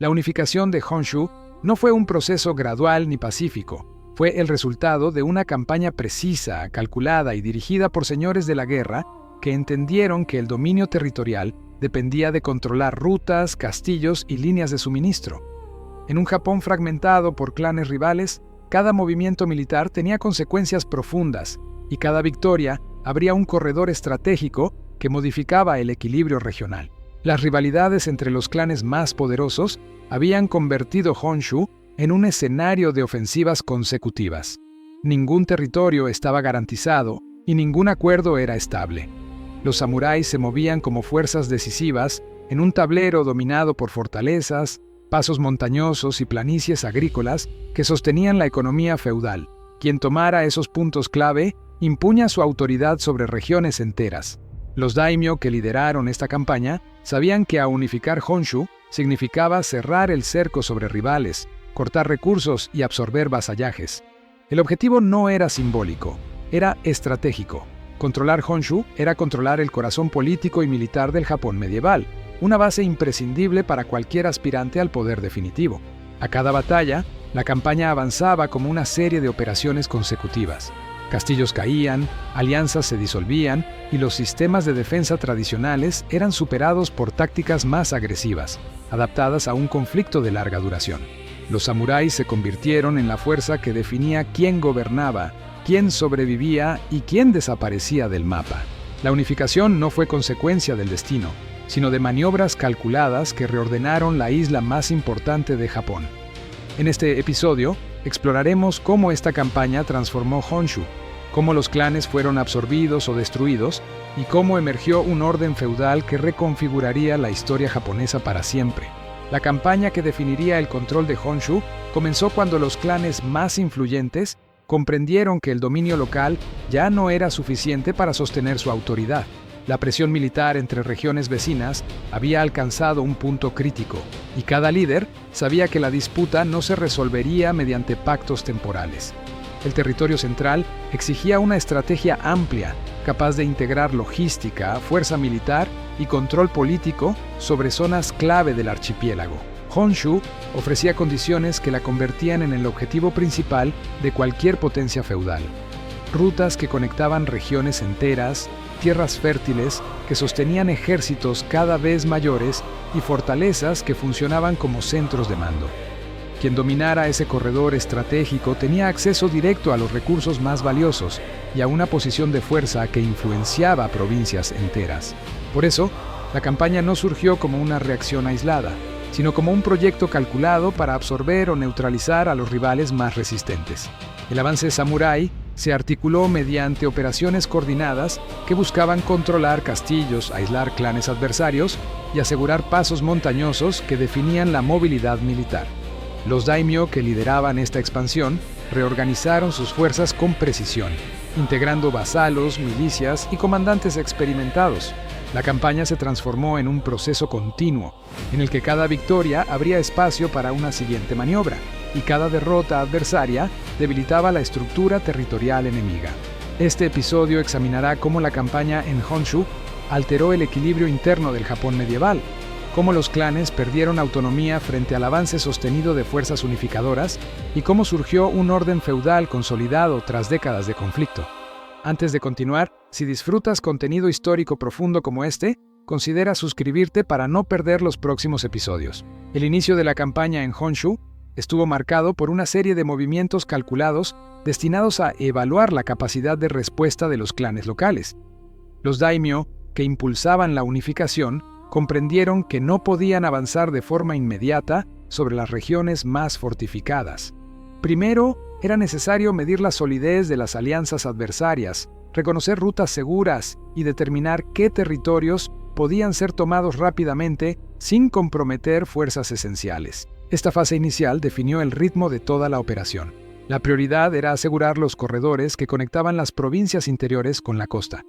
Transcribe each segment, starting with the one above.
La unificación de Honshu no fue un proceso gradual ni pacífico. Fue el resultado de una campaña precisa, calculada y dirigida por señores de la guerra que entendieron que el dominio territorial dependía de controlar rutas, castillos y líneas de suministro. En un Japón fragmentado por clanes rivales, cada movimiento militar tenía consecuencias profundas y cada victoria abría un corredor estratégico que modificaba el equilibrio regional. Las rivalidades entre los clanes más poderosos habían convertido Honshu en un escenario de ofensivas consecutivas. Ningún territorio estaba garantizado y ningún acuerdo era estable. Los samuráis se movían como fuerzas decisivas en un tablero dominado por fortalezas, pasos montañosos y planicies agrícolas que sostenían la economía feudal. Quien tomara esos puntos clave impuña su autoridad sobre regiones enteras. Los daimyo que lideraron esta campaña sabían que a unificar Honshu significaba cerrar el cerco sobre rivales, cortar recursos y absorber vasallajes. El objetivo no era simbólico, era estratégico. Controlar Honshu era controlar el corazón político y militar del Japón medieval, una base imprescindible para cualquier aspirante al poder definitivo. A cada batalla, la campaña avanzaba como una serie de operaciones consecutivas. Castillos caían, alianzas se disolvían y los sistemas de defensa tradicionales eran superados por tácticas más agresivas, adaptadas a un conflicto de larga duración. Los samuráis se convirtieron en la fuerza que definía quién gobernaba, quién sobrevivía y quién desaparecía del mapa. La unificación no fue consecuencia del destino, sino de maniobras calculadas que reordenaron la isla más importante de Japón. En este episodio, exploraremos cómo esta campaña transformó Honshu, cómo los clanes fueron absorbidos o destruidos y cómo emergió un orden feudal que reconfiguraría la historia japonesa para siempre. La campaña que definiría el control de Honshu comenzó cuando los clanes más influyentes comprendieron que el dominio local ya no era suficiente para sostener su autoridad. La presión militar entre regiones vecinas había alcanzado un punto crítico, y cada líder sabía que la disputa no se resolvería mediante pactos temporales. El territorio central exigía una estrategia amplia, capaz de integrar logística, fuerza militar y control político sobre zonas clave del archipiélago. Honshu ofrecía condiciones que la convertían en el objetivo principal de cualquier potencia feudal. Rutas que conectaban regiones enteras, tierras fértiles que sostenían ejércitos cada vez mayores y fortalezas que funcionaban como centros de mando. Quien dominara ese corredor estratégico tenía acceso directo a los recursos más valiosos y a una posición de fuerza que influenciaba a provincias enteras. Por eso, la campaña no surgió como una reacción aislada, sino como un proyecto calculado para absorber o neutralizar a los rivales más resistentes. El avance samurái se articuló mediante operaciones coordinadas que buscaban controlar castillos, aislar clanes adversarios y asegurar pasos montañosos que definían la movilidad militar. Los daimyo que lideraban esta expansión reorganizaron sus fuerzas con precisión, integrando vasalos, milicias y comandantes experimentados. La campaña se transformó en un proceso continuo, en el que cada victoria abría espacio para una siguiente maniobra, y cada derrota adversaria debilitaba la estructura territorial enemiga. Este episodio examinará cómo la campaña en Honshu alteró el equilibrio interno del Japón medieval, cómo los clanes perdieron autonomía frente al avance sostenido de fuerzas unificadoras y cómo surgió un orden feudal consolidado tras décadas de conflicto. Antes de continuar, si disfrutas contenido histórico profundo como este, considera suscribirte para no perder los próximos episodios. El inicio de la campaña en Honshu estuvo marcado por una serie de movimientos calculados destinados a evaluar la capacidad de respuesta de los clanes locales. Los daimyo, que impulsaban la unificación, comprendieron que no podían avanzar de forma inmediata sobre las regiones más fortificadas. Primero, era necesario medir la solidez de las alianzas adversarias, reconocer rutas seguras y determinar qué territorios podían ser tomados rápidamente sin comprometer fuerzas esenciales. Esta fase inicial definió el ritmo de toda la operación. La prioridad era asegurar los corredores que conectaban las provincias interiores con la costa.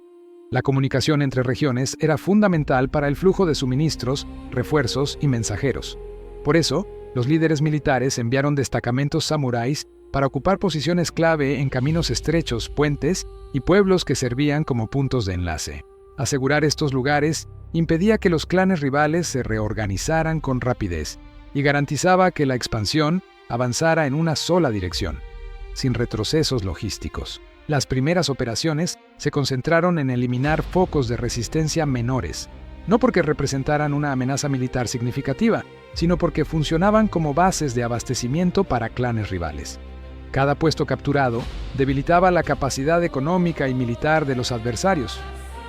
La comunicación entre regiones era fundamental para el flujo de suministros, refuerzos y mensajeros. Por eso, los líderes militares enviaron destacamentos samuráis para ocupar posiciones clave en caminos estrechos, puentes y pueblos que servían como puntos de enlace. Asegurar estos lugares impedía que los clanes rivales se reorganizaran con rapidez, y garantizaba que la expansión avanzara en una sola dirección, sin retrocesos logísticos. Las primeras operaciones se concentraron en eliminar focos de resistencia menores, no porque representaran una amenaza militar significativa, sino porque funcionaban como bases de abastecimiento para clanes rivales. Cada puesto capturado debilitaba la capacidad económica y militar de los adversarios.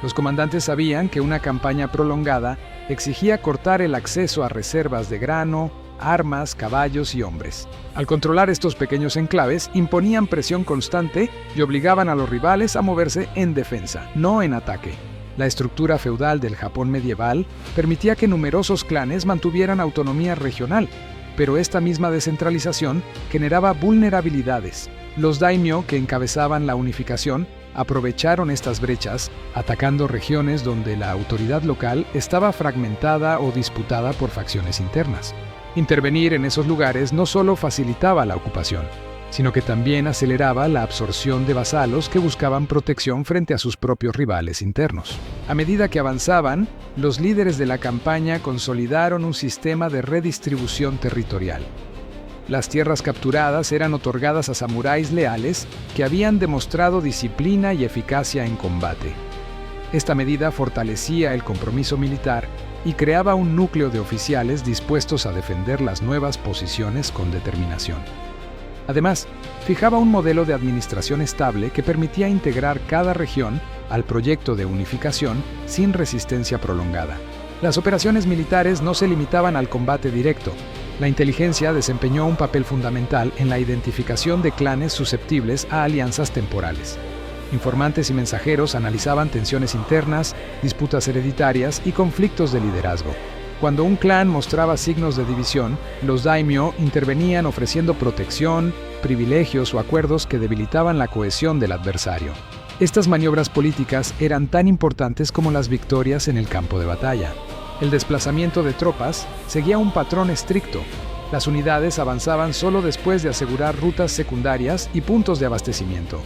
Los comandantes sabían que una campaña prolongada exigía cortar el acceso a reservas de grano, armas, caballos y hombres. Al controlar estos pequeños enclaves, imponían presión constante y obligaban a los rivales a moverse en defensa, no en ataque. La estructura feudal del Japón medieval permitía que numerosos clanes mantuvieran autonomía regional, pero esta misma descentralización generaba vulnerabilidades. Los daimyo que encabezaban la unificación aprovecharon estas brechas, atacando regiones donde la autoridad local estaba fragmentada o disputada por facciones internas. Intervenir en esos lugares no solo facilitaba la ocupación, sino que también aceleraba la absorción de vasalos que buscaban protección frente a sus propios rivales internos. A medida que avanzaban, los líderes de la campaña consolidaron un sistema de redistribución territorial. Las tierras capturadas eran otorgadas a samuráis leales que habían demostrado disciplina y eficacia en combate. Esta medida fortalecía el compromiso militar y creaba un núcleo de oficiales dispuestos a defender las nuevas posiciones con determinación. Además, fijaba un modelo de administración estable que permitía integrar cada región al proyecto de unificación sin resistencia prolongada. Las operaciones militares no se limitaban al combate directo. La inteligencia desempeñó un papel fundamental en la identificación de clanes susceptibles a alianzas temporales. Informantes y mensajeros analizaban tensiones internas, disputas hereditarias y conflictos de liderazgo. Cuando un clan mostraba signos de división, los daimyo intervenían ofreciendo protección, privilegios o acuerdos que debilitaban la cohesión del adversario. Estas maniobras políticas eran tan importantes como las victorias en el campo de batalla. El desplazamiento de tropas seguía un patrón estricto. Las unidades avanzaban solo después de asegurar rutas secundarias y puntos de abastecimiento.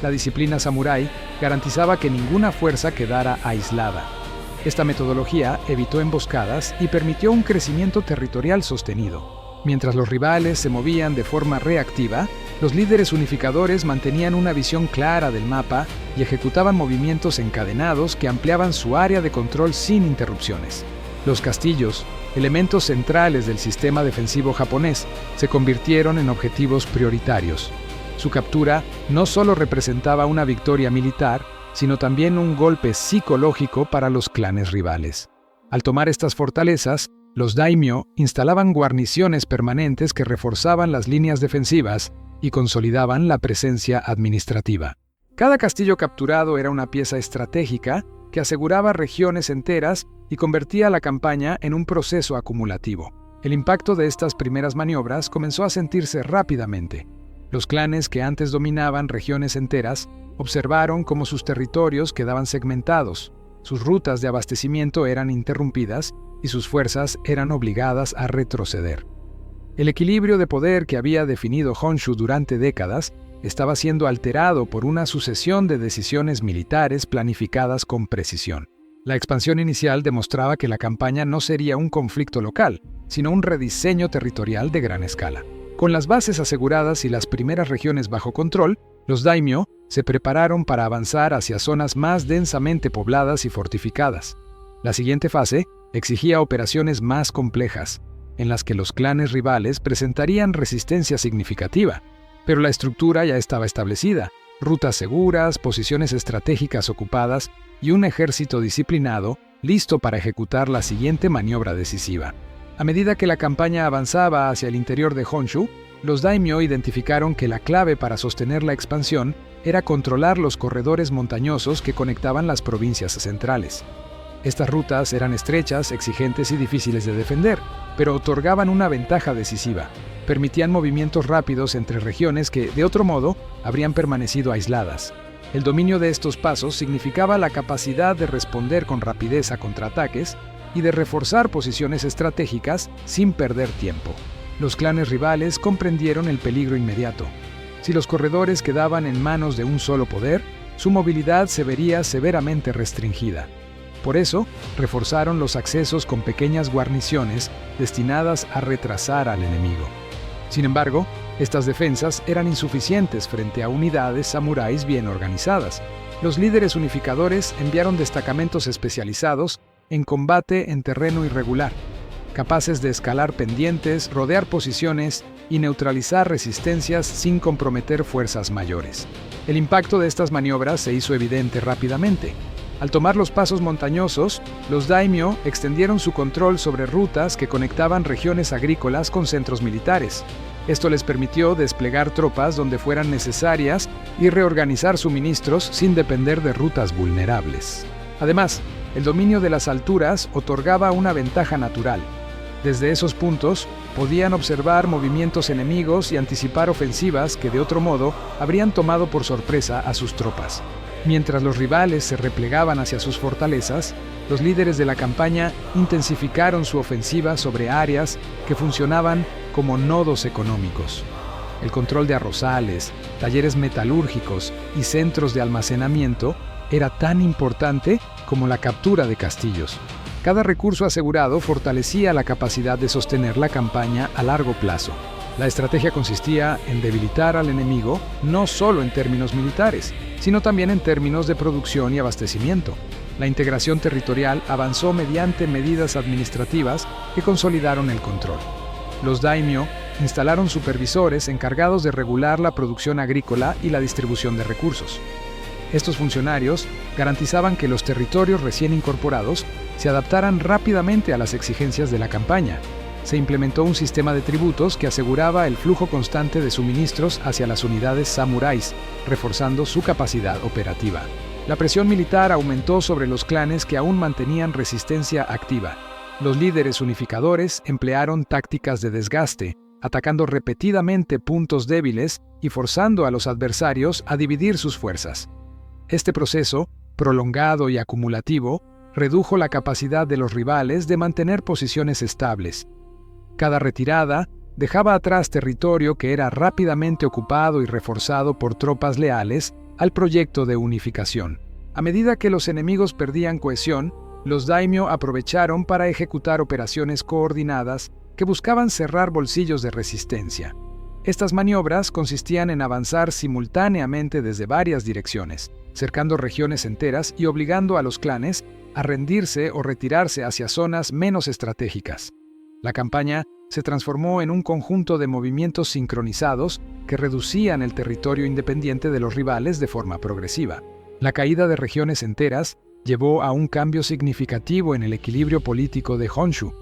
La disciplina samurái garantizaba que ninguna fuerza quedara aislada. Esta metodología evitó emboscadas y permitió un crecimiento territorial sostenido. Mientras los rivales se movían de forma reactiva, los líderes unificadores mantenían una visión clara del mapa y ejecutaban movimientos encadenados que ampliaban su área de control sin interrupciones. Los castillos, elementos centrales del sistema defensivo japonés, se convirtieron en objetivos prioritarios. Su captura no solo representaba una victoria militar, sino también un golpe psicológico para los clanes rivales. Al tomar estas fortalezas, los daimyo instalaban guarniciones permanentes que reforzaban las líneas defensivas y consolidaban la presencia administrativa. Cada castillo capturado era una pieza estratégica que aseguraba regiones enteras y convertía la campaña en un proceso acumulativo. El impacto de estas primeras maniobras comenzó a sentirse rápidamente. Los clanes que antes dominaban regiones enteras observaron cómo sus territorios quedaban segmentados, sus rutas de abastecimiento eran interrumpidas y sus fuerzas eran obligadas a retroceder. El equilibrio de poder que había definido Honshu durante décadas estaba siendo alterado por una sucesión de decisiones militares planificadas con precisión. La expansión inicial demostraba que la campaña no sería un conflicto local, sino un rediseño territorial de gran escala. Con las bases aseguradas y las primeras regiones bajo control, los daimyo se prepararon para avanzar hacia zonas más densamente pobladas y fortificadas. La siguiente fase exigía operaciones más complejas, en las que los clanes rivales presentarían resistencia significativa, pero la estructura ya estaba establecida: rutas seguras, posiciones estratégicas ocupadas y un ejército disciplinado listo para ejecutar la siguiente maniobra decisiva. A medida que la campaña avanzaba hacia el interior de Honshu, los daimyo identificaron que la clave para sostener la expansión era controlar los corredores montañosos que conectaban las provincias centrales. Estas rutas eran estrechas, exigentes y difíciles de defender, pero otorgaban una ventaja decisiva. Permitían movimientos rápidos entre regiones que, de otro modo, habrían permanecido aisladas. El dominio de estos pasos significaba la capacidad de responder con rapidez a contraataques y de reforzar posiciones estratégicas sin perder tiempo. Los clanes rivales comprendieron el peligro inmediato. Si los corredores quedaban en manos de un solo poder, su movilidad se vería severamente restringida. Por eso, reforzaron los accesos con pequeñas guarniciones destinadas a retrasar al enemigo. Sin embargo, estas defensas eran insuficientes frente a unidades samuráis bien organizadas. Los líderes unificadores enviaron destacamentos especializados en combate en terreno irregular, capaces de escalar pendientes, rodear posiciones y neutralizar resistencias sin comprometer fuerzas mayores. El impacto de estas maniobras se hizo evidente rápidamente. Al tomar los pasos montañosos, los daimyo extendieron su control sobre rutas que conectaban regiones agrícolas con centros militares. Esto les permitió desplegar tropas donde fueran necesarias y reorganizar suministros sin depender de rutas vulnerables. Además, el dominio de las alturas otorgaba una ventaja natural. Desde esos puntos, podían observar movimientos enemigos y anticipar ofensivas que de otro modo habrían tomado por sorpresa a sus tropas. Mientras los rivales se replegaban hacia sus fortalezas, los líderes de la campaña intensificaron su ofensiva sobre áreas que funcionaban como nodos económicos. El control de arrozales, talleres metalúrgicos y centros de almacenamiento era tan importante como la captura de castillos. Cada recurso asegurado fortalecía la capacidad de sostener la campaña a largo plazo. La estrategia consistía en debilitar al enemigo no solo en términos militares, sino también en términos de producción y abastecimiento. La integración territorial avanzó mediante medidas administrativas que consolidaron el control. Los daimyo instalaron supervisores encargados de regular la producción agrícola y la distribución de recursos. Estos funcionarios garantizaban que los territorios recién incorporados se adaptaran rápidamente a las exigencias de la campaña. Se implementó un sistema de tributos que aseguraba el flujo constante de suministros hacia las unidades samuráis, reforzando su capacidad operativa. La presión militar aumentó sobre los clanes que aún mantenían resistencia activa. Los líderes unificadores emplearon tácticas de desgaste, atacando repetidamente puntos débiles y forzando a los adversarios a dividir sus fuerzas. Este proceso, prolongado y acumulativo, redujo la capacidad de los rivales de mantener posiciones estables. Cada retirada dejaba atrás territorio que era rápidamente ocupado y reforzado por tropas leales al proyecto de unificación. A medida que los enemigos perdían cohesión, los daimyo aprovecharon para ejecutar operaciones coordinadas que buscaban cerrar bolsillos de resistencia. Estas maniobras consistían en avanzar simultáneamente desde varias direcciones, cercando regiones enteras y obligando a los clanes a rendirse o retirarse hacia zonas menos estratégicas. La campaña se transformó en un conjunto de movimientos sincronizados que reducían el territorio independiente de los rivales de forma progresiva. La caída de regiones enteras llevó a un cambio significativo en el equilibrio político de Honshu.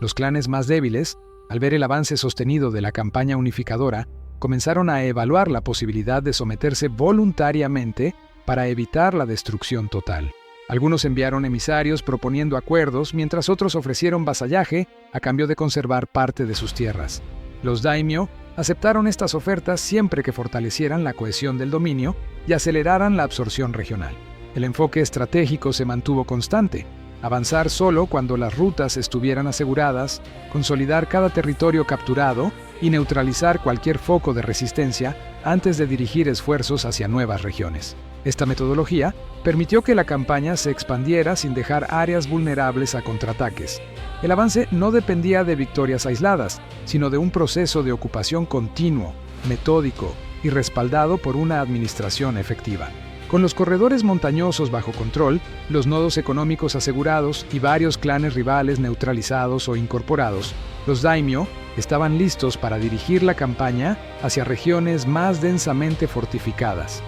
Los clanes más débiles, al ver el avance sostenido de la campaña unificadora, comenzaron a evaluar la posibilidad de someterse voluntariamente para evitar la destrucción total. Algunos enviaron emisarios proponiendo acuerdos, mientras otros ofrecieron vasallaje a cambio de conservar parte de sus tierras. Los daimyo aceptaron estas ofertas siempre que fortalecieran la cohesión del dominio y aceleraran la absorción regional. El enfoque estratégico se mantuvo constante: avanzar solo cuando las rutas estuvieran aseguradas, consolidar cada territorio capturado y neutralizar cualquier foco de resistencia antes de dirigir esfuerzos hacia nuevas regiones. Esta metodología permitió que la campaña se expandiera sin dejar áreas vulnerables a contraataques. El avance no dependía de victorias aisladas, sino de un proceso de ocupación continuo, metódico y respaldado por una administración efectiva. Con los corredores montañosos bajo control, los nodos económicos asegurados y varios clanes rivales neutralizados o incorporados, los daimyo estaban listos para dirigir la campaña hacia regiones más densamente fortificadas.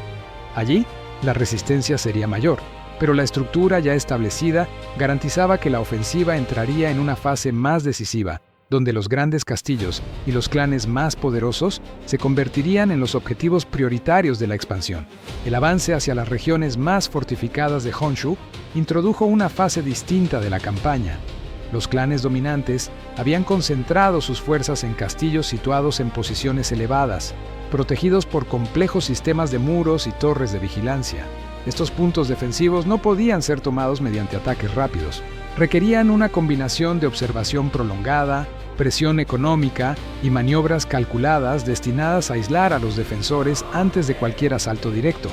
Allí, la resistencia sería mayor, pero la estructura ya establecida garantizaba que la ofensiva entraría en una fase más decisiva, donde los grandes castillos y los clanes más poderosos se convertirían en los objetivos prioritarios de la expansión. El avance hacia las regiones más fortificadas de Honshu introdujo una fase distinta de la campaña. Los clanes dominantes habían concentrado sus fuerzas en castillos situados en posiciones elevadas, protegidos por complejos sistemas de muros y torres de vigilancia. Estos puntos defensivos no podían ser tomados mediante ataques rápidos. Requerían una combinación de observación prolongada, presión económica y maniobras calculadas destinadas a aislar a los defensores antes de cualquier asalto directo.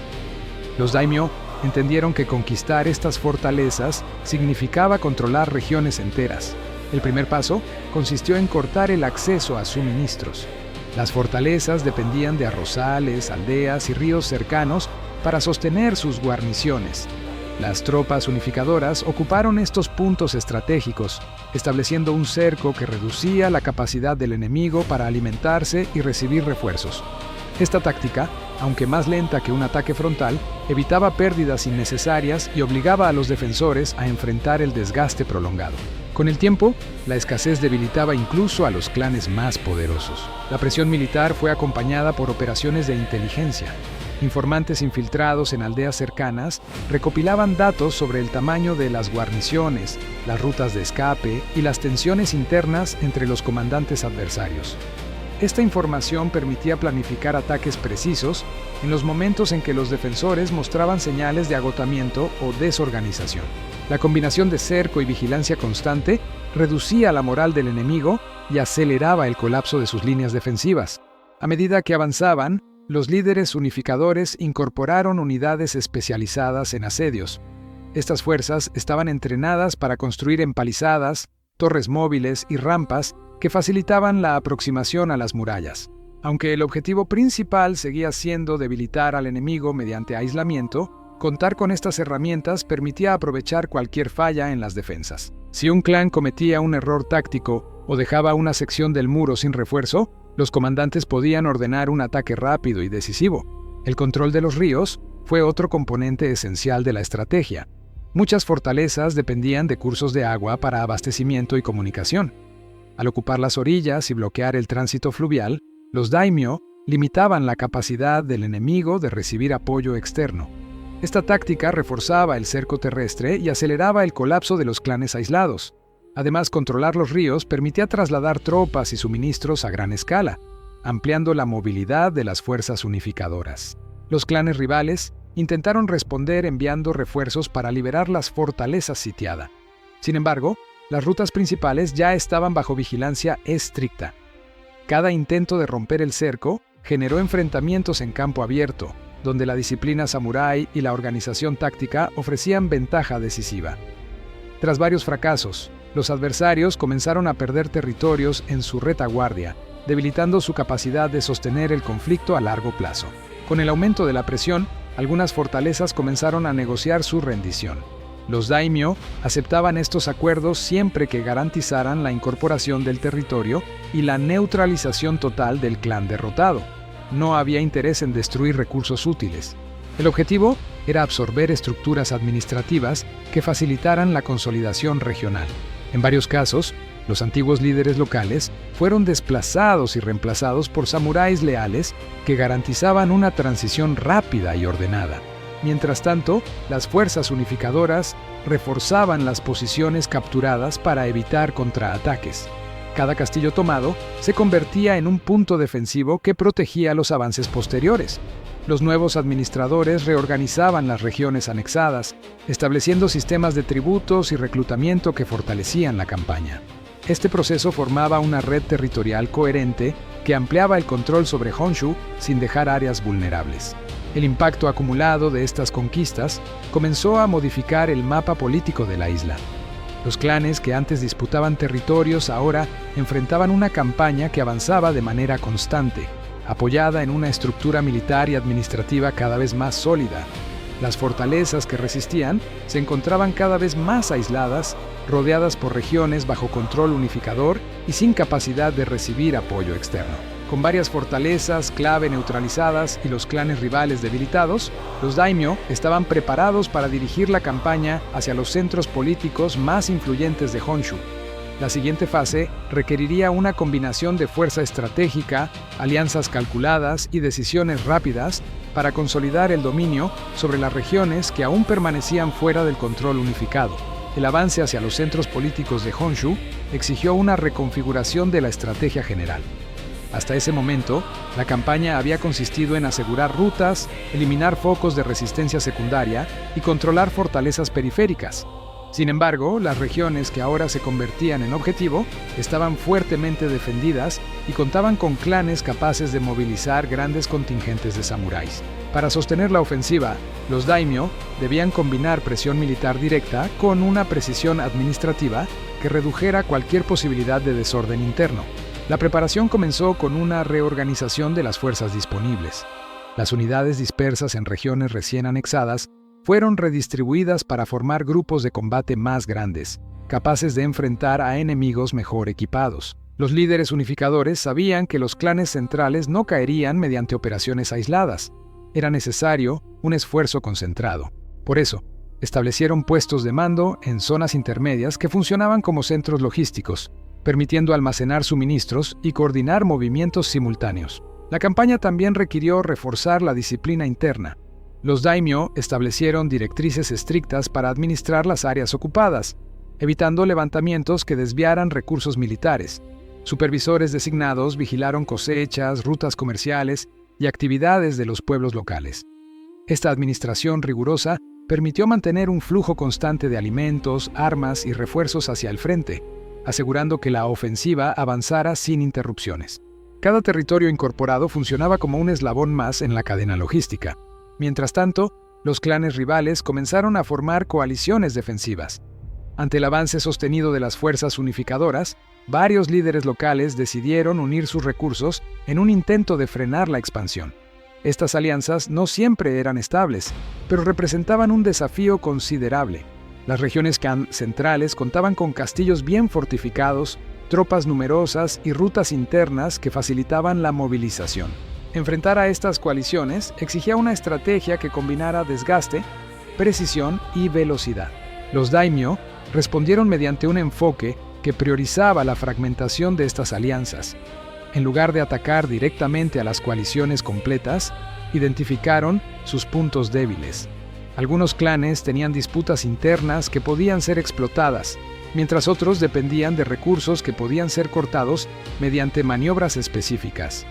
Los daimyo entendieron que conquistar estas fortalezas significaba controlar regiones enteras. El primer paso consistió en cortar el acceso a suministros. Las fortalezas dependían de arrozales, aldeas y ríos cercanos para sostener sus guarniciones. Las tropas unificadoras ocuparon estos puntos estratégicos, estableciendo un cerco que reducía la capacidad del enemigo para alimentarse y recibir refuerzos. Esta táctica, aunque más lenta que un ataque frontal, evitaba pérdidas innecesarias y obligaba a los defensores a enfrentar el desgaste prolongado. Con el tiempo, la escasez debilitaba incluso a los clanes más poderosos. La presión militar fue acompañada por operaciones de inteligencia. Informantes infiltrados en aldeas cercanas recopilaban datos sobre el tamaño de las guarniciones, las rutas de escape y las tensiones internas entre los comandantes adversarios. Esta información permitía planificar ataques precisos en los momentos en que los defensores mostraban señales de agotamiento o desorganización. La combinación de cerco y vigilancia constante reducía la moral del enemigo y aceleraba el colapso de sus líneas defensivas. A medida que avanzaban, los líderes unificadores incorporaron unidades especializadas en asedios. Estas fuerzas estaban entrenadas para construir empalizadas, torres móviles y rampas que facilitaban la aproximación a las murallas. Aunque el objetivo principal seguía siendo debilitar al enemigo mediante aislamiento, contar con estas herramientas permitía aprovechar cualquier falla en las defensas. Si un clan cometía un error táctico o dejaba una sección del muro sin refuerzo, los comandantes podían ordenar un ataque rápido y decisivo. El control de los ríos fue otro componente esencial de la estrategia. Muchas fortalezas dependían de cursos de agua para abastecimiento y comunicación. Al ocupar las orillas y bloquear el tránsito fluvial, los daimyo limitaban la capacidad del enemigo de recibir apoyo externo. Esta táctica reforzaba el cerco terrestre y aceleraba el colapso de los clanes aislados. Además, controlar los ríos permitía trasladar tropas y suministros a gran escala, ampliando la movilidad de las fuerzas unificadoras. Los clanes rivales intentaron responder enviando refuerzos para liberar las fortalezas sitiadas. Sin embargo, las rutas principales ya estaban bajo vigilancia estricta. Cada intento de romper el cerco generó enfrentamientos en campo abierto, donde la disciplina samurái y la organización táctica ofrecían ventaja decisiva. Tras varios fracasos, los adversarios comenzaron a perder territorios en su retaguardia, debilitando su capacidad de sostener el conflicto a largo plazo. Con el aumento de la presión, algunas fortalezas comenzaron a negociar su rendición. Los daimyo aceptaban estos acuerdos siempre que garantizaran la incorporación del territorio y la neutralización total del clan derrotado. No había interés en destruir recursos útiles. El objetivo era absorber estructuras administrativas que facilitaran la consolidación regional. En varios casos, los antiguos líderes locales fueron desplazados y reemplazados por samuráis leales que garantizaban una transición rápida y ordenada. Mientras tanto, las fuerzas unificadoras reforzaban las posiciones capturadas para evitar contraataques. Cada castillo tomado se convertía en un punto defensivo que protegía los avances posteriores. Los nuevos administradores reorganizaban las regiones anexadas, estableciendo sistemas de tributos y reclutamiento que fortalecían la campaña. Este proceso formaba una red territorial coherente que ampliaba el control sobre Honshu sin dejar áreas vulnerables. El impacto acumulado de estas conquistas comenzó a modificar el mapa político de la isla. Los clanes que antes disputaban territorios ahora enfrentaban una campaña que avanzaba de manera constante, apoyada en una estructura militar y administrativa cada vez más sólida. Las fortalezas que resistían se encontraban cada vez más aisladas, rodeadas por regiones bajo control unificador y sin capacidad de recibir apoyo externo. Con varias fortalezas clave neutralizadas y los clanes rivales debilitados, los daimyo estaban preparados para dirigir la campaña hacia los centros políticos más influyentes de Honshu. La siguiente fase requeriría una combinación de fuerza estratégica, alianzas calculadas y decisiones rápidas para consolidar el dominio sobre las regiones que aún permanecían fuera del control unificado. El avance hacia los centros políticos de Honshu exigió una reconfiguración de la estrategia general. Hasta ese momento, la campaña había consistido en asegurar rutas, eliminar focos de resistencia secundaria y controlar fortalezas periféricas. Sin embargo, las regiones que ahora se convertían en objetivo estaban fuertemente defendidas y contaban con clanes capaces de movilizar grandes contingentes de samuráis. Para sostener la ofensiva, los daimyo debían combinar presión militar directa con una precisión administrativa que redujera cualquier posibilidad de desorden interno. La preparación comenzó con una reorganización de las fuerzas disponibles. Las unidades dispersas en regiones recién anexadas fueron redistribuidas para formar grupos de combate más grandes, capaces de enfrentar a enemigos mejor equipados. Los líderes unificadores sabían que los clanes centrales no caerían mediante operaciones aisladas. Era necesario un esfuerzo concentrado. Por eso, establecieron puestos de mando en zonas intermedias que funcionaban como centros logísticos, permitiendo almacenar suministros y coordinar movimientos simultáneos. La campaña también requirió reforzar la disciplina interna. Los daimyo establecieron directrices estrictas para administrar las áreas ocupadas, evitando levantamientos que desviaran recursos militares. Supervisores designados vigilaron cosechas, rutas comerciales y actividades de los pueblos locales. Esta administración rigurosa permitió mantener un flujo constante de alimentos, armas y refuerzos hacia el frente, asegurando que la ofensiva avanzara sin interrupciones. Cada territorio incorporado funcionaba como un eslabón más en la cadena logística. Mientras tanto, los clanes rivales comenzaron a formar coaliciones defensivas. Ante el avance sostenido de las fuerzas unificadoras, varios líderes locales decidieron unir sus recursos en un intento de frenar la expansión. Estas alianzas no siempre eran estables, pero representaban un desafío considerable. Las regiones centrales contaban con castillos bien fortificados, tropas numerosas y rutas internas que facilitaban la movilización. Enfrentar a estas coaliciones exigía una estrategia que combinara desgaste, precisión y velocidad. Los daimyo respondieron mediante un enfoque que priorizaba la fragmentación de estas alianzas. En lugar de atacar directamente a las coaliciones completas, identificaron sus puntos débiles. Algunos clanes tenían disputas internas que podían ser explotadas, mientras otros dependían de recursos que podían ser cortados mediante maniobras específicas.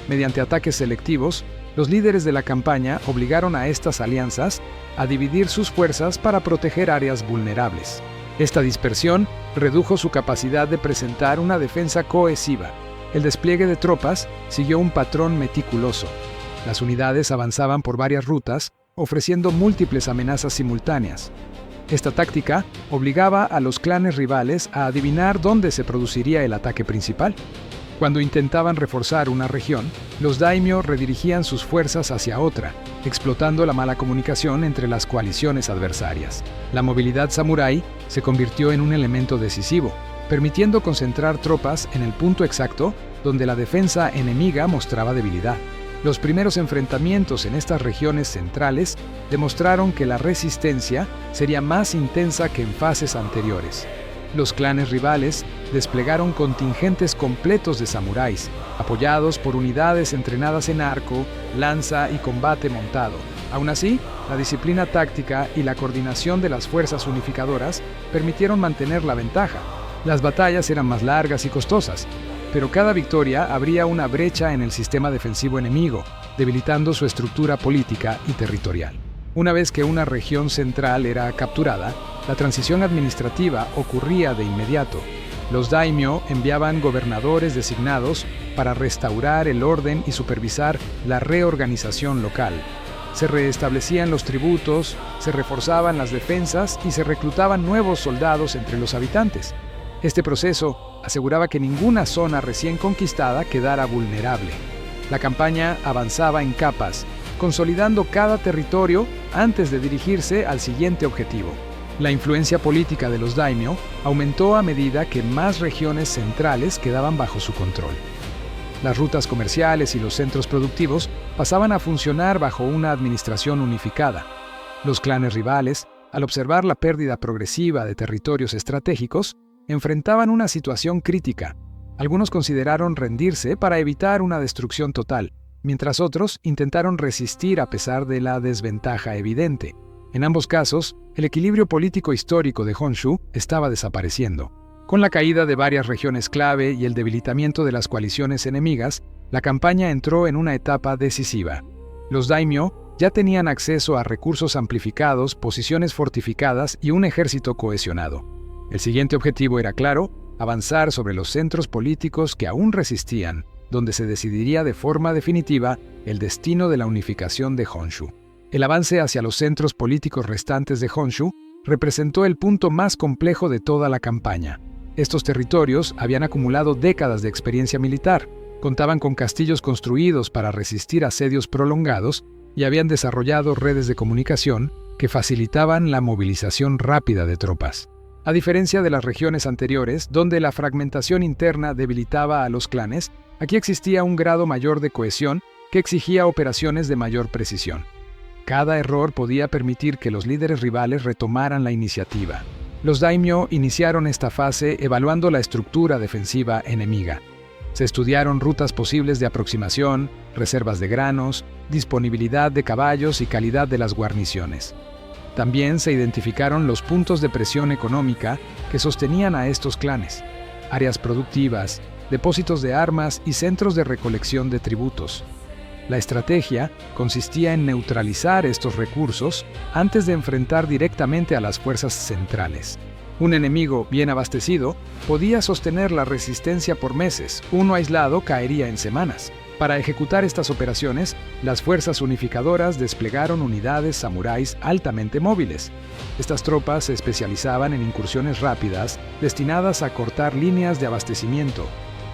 Mediante ataques selectivos, los líderes de la campaña obligaron a estas alianzas a dividir sus fuerzas para proteger áreas vulnerables. Esta dispersión redujo su capacidad de presentar una defensa cohesiva. El despliegue de tropas siguió un patrón meticuloso. Las unidades avanzaban por varias rutas, ofreciendo múltiples amenazas simultáneas. Esta táctica obligaba a los clanes rivales a adivinar dónde se produciría el ataque principal. Cuando intentaban reforzar una región, los daimyo redirigían sus fuerzas hacia otra, explotando la mala comunicación entre las coaliciones adversarias. La movilidad samurái se convirtió en un elemento decisivo, permitiendo concentrar tropas en el punto exacto donde la defensa enemiga mostraba debilidad. Los primeros enfrentamientos en estas regiones centrales demostraron que la resistencia sería más intensa que en fases anteriores. Los clanes rivales desplegaron contingentes completos de samuráis, apoyados por unidades entrenadas en arco, lanza y combate montado. Aún así, la disciplina táctica y la coordinación de las fuerzas unificadoras permitieron mantener la ventaja. Las batallas eran más largas y costosas, pero cada victoria abría una brecha en el sistema defensivo enemigo, debilitando su estructura política y territorial. Una vez que una región central era capturada, la transición administrativa ocurría de inmediato. Los daimyo enviaban gobernadores designados para restaurar el orden y supervisar la reorganización local. Se restablecían los tributos, se reforzaban las defensas y se reclutaban nuevos soldados entre los habitantes. Este proceso aseguraba que ninguna zona recién conquistada quedara vulnerable. La campaña avanzaba en capas, consolidando cada territorio antes de dirigirse al siguiente objetivo. La influencia política de los daimyo aumentó a medida que más regiones centrales quedaban bajo su control. Las rutas comerciales y los centros productivos pasaban a funcionar bajo una administración unificada. Los clanes rivales, al observar la pérdida progresiva de territorios estratégicos, enfrentaban una situación crítica. Algunos consideraron rendirse para evitar una destrucción total, mientras otros intentaron resistir a pesar de la desventaja evidente. En ambos casos, el equilibrio político histórico de Honshu estaba desapareciendo. Con la caída de varias regiones clave y el debilitamiento de las coaliciones enemigas, la campaña entró en una etapa decisiva. Los daimyo ya tenían acceso a recursos amplificados, posiciones fortificadas y un ejército cohesionado. El siguiente objetivo era claro: avanzar sobre los centros políticos que aún resistían, donde se decidiría de forma definitiva el destino de la unificación de Honshu. El avance hacia los centros políticos restantes de Honshu representó el punto más complejo de toda la campaña. Estos territorios habían acumulado décadas de experiencia militar, contaban con castillos construidos para resistir asedios prolongados y habían desarrollado redes de comunicación que facilitaban la movilización rápida de tropas. A diferencia de las regiones anteriores, donde la fragmentación interna debilitaba a los clanes, aquí existía un grado mayor de cohesión que exigía operaciones de mayor precisión. Cada error podía permitir que los líderes rivales retomaran la iniciativa. Los daimyo iniciaron esta fase evaluando la estructura defensiva enemiga. Se estudiaron rutas posibles de aproximación, reservas de granos, disponibilidad de caballos y calidad de las guarniciones. También se identificaron los puntos de presión económica que sostenían a estos clanes: áreas productivas, depósitos de armas y centros de recolección de tributos. La estrategia consistía en neutralizar estos recursos antes de enfrentar directamente a las fuerzas centrales. Un enemigo bien abastecido podía sostener la resistencia por meses, uno aislado caería en semanas. Para ejecutar estas operaciones, las fuerzas unificadoras desplegaron unidades samuráis altamente móviles. Estas tropas se especializaban en incursiones rápidas destinadas a cortar líneas de abastecimiento.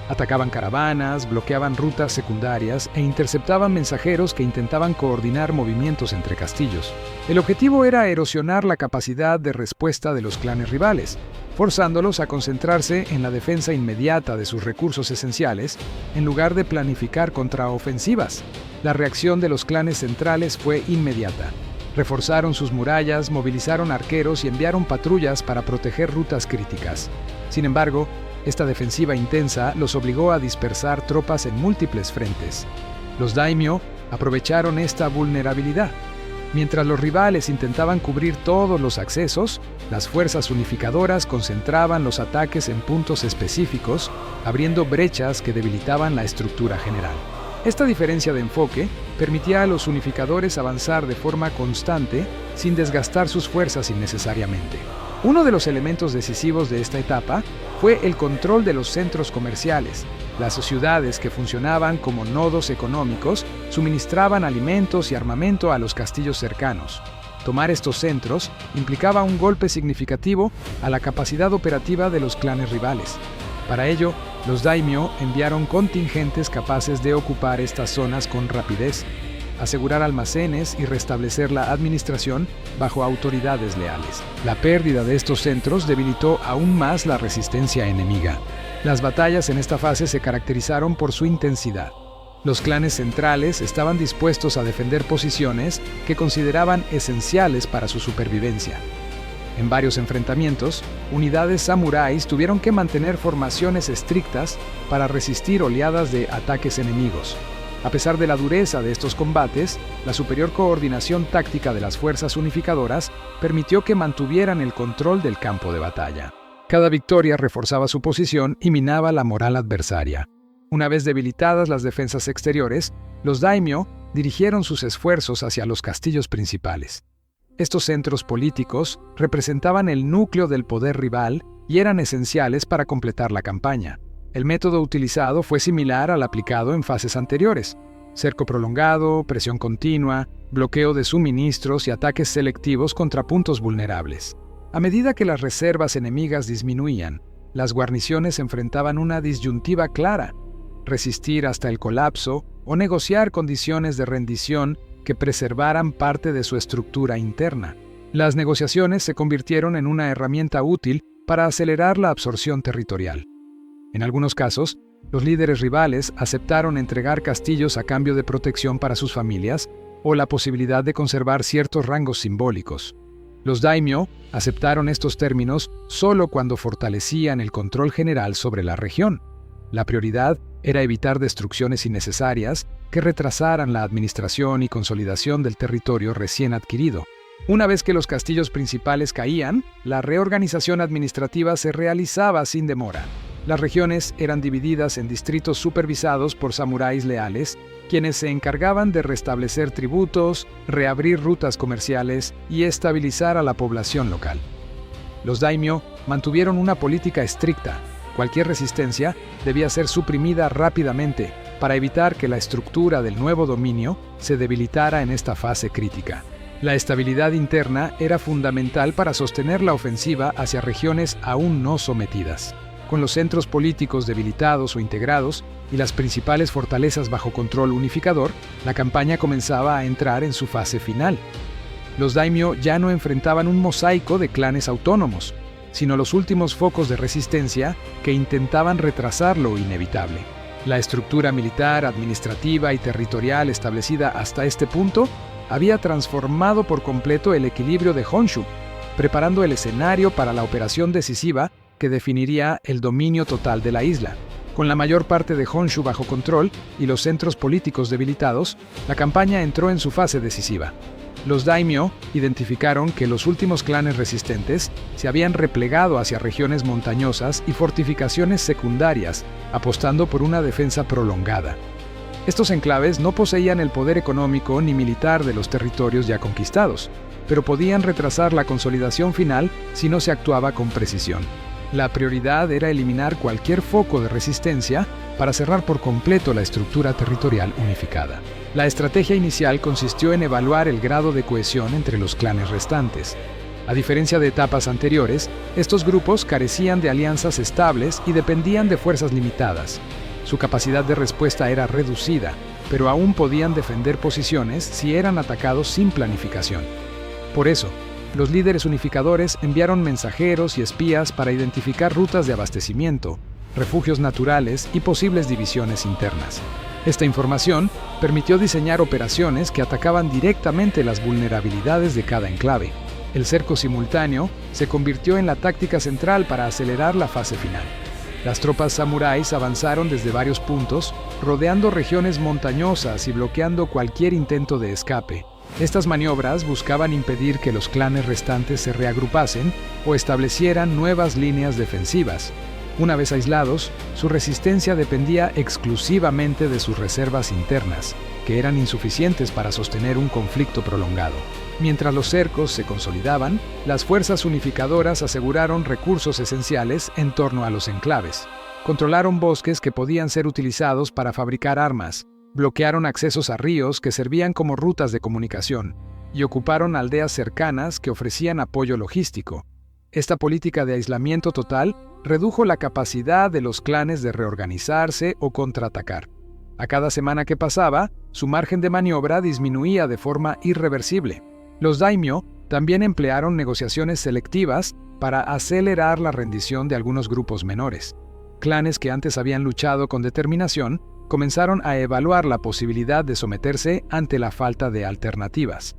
Atacaban caravanas, bloqueaban rutas secundarias e interceptaban mensajeros que intentaban coordinar movimientos entre castillos. El objetivo era erosionar la capacidad de respuesta de los clanes rivales, forzándolos a concentrarse en la defensa inmediata de sus recursos esenciales, en lugar de planificar contraofensivas. La reacción de los clanes centrales fue inmediata. Reforzaron sus murallas, movilizaron arqueros y enviaron patrullas para proteger rutas críticas. Sin embargo, esta defensiva intensa los obligó a dispersar tropas en múltiples frentes. Los daimyo aprovecharon esta vulnerabilidad. Mientras los rivales intentaban cubrir todos los accesos, las fuerzas unificadoras concentraban los ataques en puntos específicos, abriendo brechas que debilitaban la estructura general. Esta diferencia de enfoque permitía a los unificadores avanzar de forma constante sin desgastar sus fuerzas innecesariamente. Uno de los elementos decisivos de esta etapa fue el control de los centros comerciales. Las ciudades, que funcionaban como nodos económicos, suministraban alimentos y armamento a los castillos cercanos. Tomar estos centros implicaba un golpe significativo a la capacidad operativa de los clanes rivales. Para ello, los daimyo enviaron contingentes capaces de ocupar estas zonas con rapidez, asegurar almacenes y restablecer la administración bajo autoridades leales. La pérdida de estos centros debilitó aún más la resistencia enemiga. Las batallas en esta fase se caracterizaron por su intensidad. Los clanes centrales estaban dispuestos a defender posiciones que consideraban esenciales para su supervivencia. En varios enfrentamientos, unidades samuráis tuvieron que mantener formaciones estrictas para resistir oleadas de ataques enemigos. A pesar de la dureza de estos combates, la superior coordinación táctica de las fuerzas unificadoras permitió que mantuvieran el control del campo de batalla. Cada victoria reforzaba su posición y minaba la moral adversaria. Una vez debilitadas las defensas exteriores, los daimyo dirigieron sus esfuerzos hacia los castillos principales. Estos centros políticos representaban el núcleo del poder rival y eran esenciales para completar la campaña. El método utilizado fue similar al aplicado en fases anteriores: cerco prolongado, presión continua, bloqueo de suministros y ataques selectivos contra puntos vulnerables. A medida que las reservas enemigas disminuían, las guarniciones enfrentaban una disyuntiva clara: resistir hasta el colapso o negociar condiciones de rendición que preservaran parte de su estructura interna. Las negociaciones se convirtieron en una herramienta útil para acelerar la absorción territorial. En algunos casos, los líderes rivales aceptaron entregar castillos a cambio de protección para sus familias o la posibilidad de conservar ciertos rangos simbólicos. Los daimyo aceptaron estos términos solo cuando fortalecían el control general sobre la región. La prioridad era evitar destrucciones innecesarias que retrasaran la administración y consolidación del territorio recién adquirido. Una vez que los castillos principales caían, la reorganización administrativa se realizaba sin demora. Las regiones eran divididas en distritos supervisados por samuráis leales, quienes se encargaban de restablecer tributos, reabrir rutas comerciales y estabilizar a la población local. Los daimyo mantuvieron una política estricta. Cualquier resistencia debía ser suprimida rápidamente para evitar que la estructura del nuevo dominio se debilitara en esta fase crítica. La estabilidad interna era fundamental para sostener la ofensiva hacia regiones aún no sometidas. Con los centros políticos debilitados o integrados y las principales fortalezas bajo control unificador, la campaña comenzaba a entrar en su fase final. Los daimyo ya no enfrentaban un mosaico de clanes autónomos, sino los últimos focos de resistencia que intentaban retrasar lo inevitable. La estructura militar, administrativa y territorial establecida hasta este punto había transformado por completo el equilibrio de Honshu, preparando el escenario para la operación decisiva que definiría el dominio total de la isla. Con la mayor parte de Honshu bajo control y los centros políticos debilitados, la campaña entró en su fase decisiva. Los daimyo identificaron que los últimos clanes resistentes se habían replegado hacia regiones montañosas y fortificaciones secundarias, apostando por una defensa prolongada. Estos enclaves no poseían el poder económico ni militar de los territorios ya conquistados, pero podían retrasar la consolidación final si no se actuaba con precisión. La prioridad era eliminar cualquier foco de resistencia para cerrar por completo la estructura territorial unificada. La estrategia inicial consistió en evaluar el grado de cohesión entre los clanes restantes. A diferencia de etapas anteriores, estos grupos carecían de alianzas estables y dependían de fuerzas limitadas. Su capacidad de respuesta era reducida, pero aún podían defender posiciones si eran atacados sin planificación. Por eso, los líderes unificadores enviaron mensajeros y espías para identificar rutas de abastecimiento, refugios naturales y posibles divisiones internas. Esta información permitió diseñar operaciones que atacaban directamente las vulnerabilidades de cada enclave. El cerco simultáneo se convirtió en la táctica central para acelerar la fase final. Las tropas samuráis avanzaron desde varios puntos, rodeando regiones montañosas y bloqueando cualquier intento de escape. Estas maniobras buscaban impedir que los clanes restantes se reagrupasen o establecieran nuevas líneas defensivas. Una vez aislados, su resistencia dependía exclusivamente de sus reservas internas, que eran insuficientes para sostener un conflicto prolongado. Mientras los cercos se consolidaban, las fuerzas unificadoras aseguraron recursos esenciales en torno a los enclaves. Controlaron bosques que podían ser utilizados para fabricar armas, bloquearon accesos a ríos que servían como rutas de comunicación y ocuparon aldeas cercanas que ofrecían apoyo logístico. Esta política de aislamiento total redujo la capacidad de los clanes de reorganizarse o contraatacar. A cada semana que pasaba, su margen de maniobra disminuía de forma irreversible. Los daimyo también emplearon negociaciones selectivas para acelerar la rendición de algunos grupos menores. Clanes que antes habían luchado con determinación comenzaron a evaluar la posibilidad de someterse ante la falta de alternativas.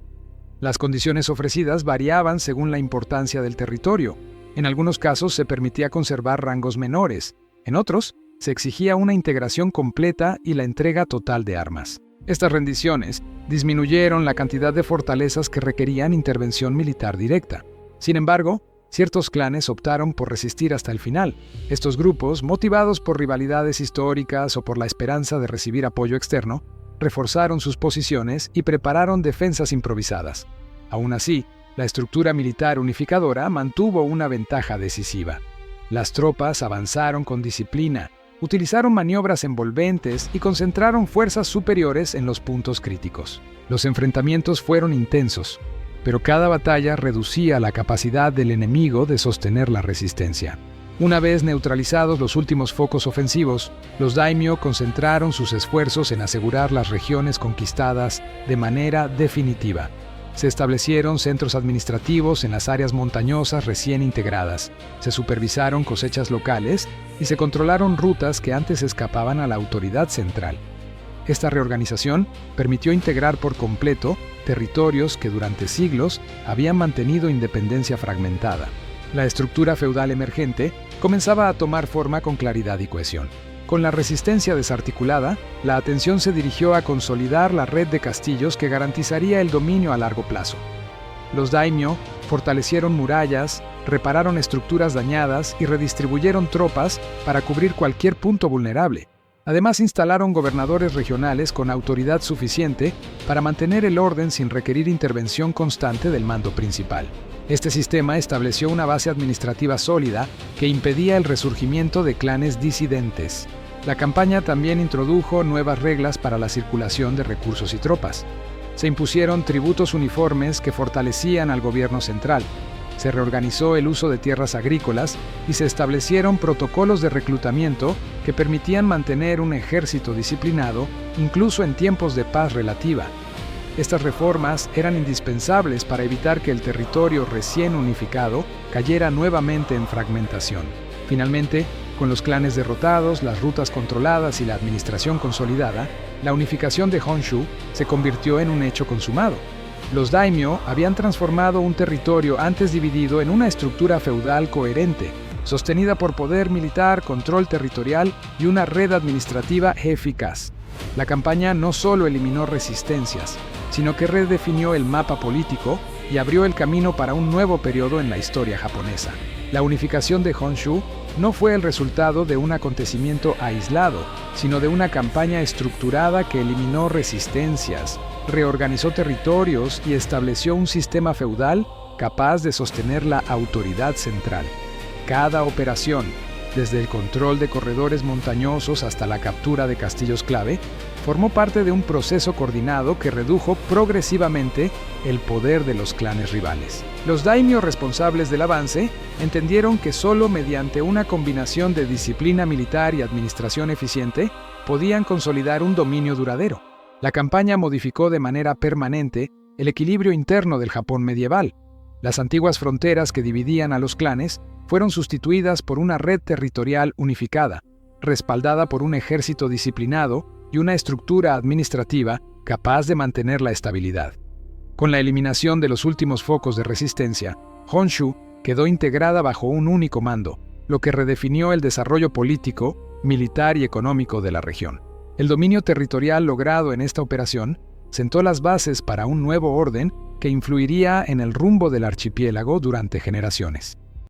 Las condiciones ofrecidas variaban según la importancia del territorio. En algunos casos se permitía conservar rangos menores, en otros se exigía una integración completa y la entrega total de armas. Estas rendiciones disminuyeron la cantidad de fortalezas que requerían intervención militar directa. Sin embargo, ciertos clanes optaron por resistir hasta el final. Estos grupos, motivados por rivalidades históricas o por la esperanza de recibir apoyo externo, reforzaron sus posiciones y prepararon defensas improvisadas. Aún así, la estructura militar unificadora mantuvo una ventaja decisiva. Las tropas avanzaron con disciplina, utilizaron maniobras envolventes y concentraron fuerzas superiores en los puntos críticos. Los enfrentamientos fueron intensos, pero cada batalla reducía la capacidad del enemigo de sostener la resistencia. Una vez neutralizados los últimos focos ofensivos, los daimyo concentraron sus esfuerzos en asegurar las regiones conquistadas de manera definitiva. Se establecieron centros administrativos en las áreas montañosas recién integradas, se supervisaron cosechas locales y se controlaron rutas que antes escapaban a la autoridad central. Esta reorganización permitió integrar por completo territorios que durante siglos habían mantenido independencia fragmentada. La estructura feudal emergente comenzaba a tomar forma con claridad y cohesión. Con la resistencia desarticulada, la atención se dirigió a consolidar la red de castillos que garantizaría el dominio a largo plazo. Los daimyo fortalecieron murallas, repararon estructuras dañadas y redistribuyeron tropas para cubrir cualquier punto vulnerable. Además, instalaron gobernadores regionales con autoridad suficiente para mantener el orden sin requerir intervención constante del mando principal. Este sistema estableció una base administrativa sólida que impedía el resurgimiento de clanes disidentes. La campaña también introdujo nuevas reglas para la circulación de recursos y tropas. Se impusieron tributos uniformes que fortalecían al gobierno central. Se reorganizó el uso de tierras agrícolas y se establecieron protocolos de reclutamiento que permitían mantener un ejército disciplinado incluso en tiempos de paz relativa. Estas reformas eran indispensables para evitar que el territorio recién unificado cayera nuevamente en fragmentación. Finalmente, con los clanes derrotados, las rutas controladas y la administración consolidada, la unificación de Honshu se convirtió en un hecho consumado. Los daimyo habían transformado un territorio antes dividido en una estructura feudal coherente, sostenida por poder militar, control territorial y una red administrativa eficaz. La campaña no solo eliminó resistencias, sino que redefinió el mapa político y abrió el camino para un nuevo periodo en la historia japonesa. La unificación de Honshu no fue el resultado de un acontecimiento aislado, sino de una campaña estructurada que eliminó resistencias, reorganizó territorios y estableció un sistema feudal capaz de sostener la autoridad central. Cada operación, desde el control de corredores montañosos hasta la captura de castillos clave, formó parte de un proceso coordinado que redujo progresivamente el poder de los clanes rivales. Los daimyo responsables del avance entendieron que solo mediante una combinación de disciplina militar y administración eficiente podían consolidar un dominio duradero. La campaña modificó de manera permanente el equilibrio interno del Japón medieval. Las antiguas fronteras que dividían a los clanes fueron sustituidas por una red territorial unificada, respaldada por un ejército disciplinado y una estructura administrativa capaz de mantener la estabilidad. Con la eliminación de los últimos focos de resistencia, Honshu quedó integrada bajo un único mando, lo que redefinió el desarrollo político, militar y económico de la región. El dominio territorial logrado en esta operación sentó las bases para un nuevo orden que influiría en el rumbo del archipiélago durante generaciones.